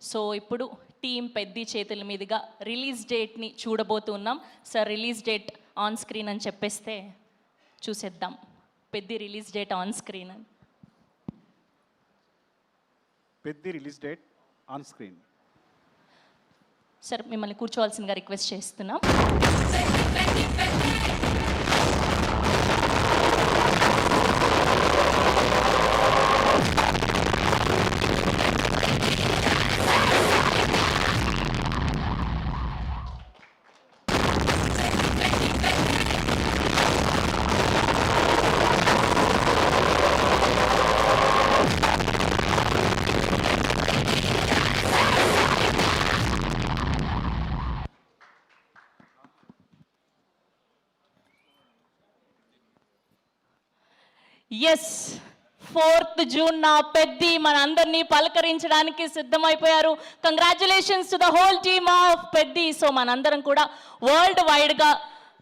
So ఇప్పుడు team Peddi చేతుల మీదుగా రిలీజ్ డేట్ని చూడబోతున్నాం. Sir release date on screen అని చెప్పేస్తే చూసేద్దాం. Peddi release date on screen అని. Peddi release date on screen. Sir మిమ్మల్ని కూర్చోవాల్సిందిగా రిక్వెస్ట్ చేస్తున్నాం. ఎస్ 4th జూన్ నా పెద్ది మన అందరినీ పలకరించడానికి సిద్ధమైపోయారు. Congratulations to the whole team of Peddi. So మనందరం కూడా వరల్డ్ వైడ్గా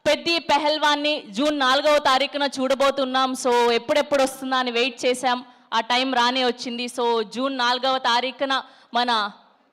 పెద్ది పెహల్వాన్ని జూన్ 4వ తారీఖున చూడబోతున్నాం. సో ఎప్పుడెప్పుడు వస్తుందా అని వెయిట్ చేశాం. ఆ టైం రానే వచ్చింది. సో జూన్ 4వ తారీఖున మన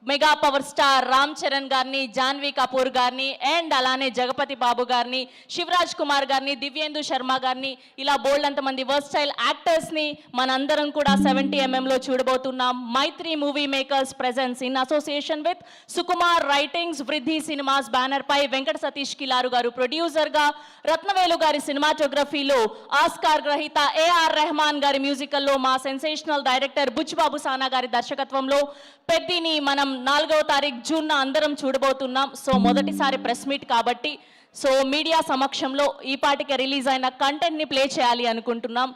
mega power star Ram Charan గారిని, జాన్వీ కపూర్ గారిని అండ్ అలానే జగపతి బాబు గారిని, శివరాజ్ కుమార్ గారిని, దివ్యేందు శర్మ గారిని, ఇలా బోల్డ్ అంతమంది వర్స్టైల్ యాక్టర్స్ని మనందరం కూడా 70mm చూడబోతున్నాం. Mythri movie makers presents in association with Sukumar writings Vriddhi cinemas banner పై వెంకట సతీష్ కిలారు గారు ప్రొడ్యూసర్గా, రత్నవేలు గారి సినిమాటోగ్రఫీలో, ఆస్కార్ గ్రహీత ఏఆర్ రెహమాన్ గారి మ్యూజికల్లో మా సెన్సేషనల్ డైరెక్టర్ బుచ్చిబాబు సానా గారి దర్శకత్వంలో పెద్దిని మనం 4వ తారీఖు జూన్ అందరం చూడబోతున్నాం. సో మొదటిసారి ప్రెస్ మీట్ కాబట్టి సో మీడియా సమక్షంలో ఈ పాటికి రిలీజ్ అయిన కంటెంట్ని ప్లే చేయాలి అనుకుంటున్నాం.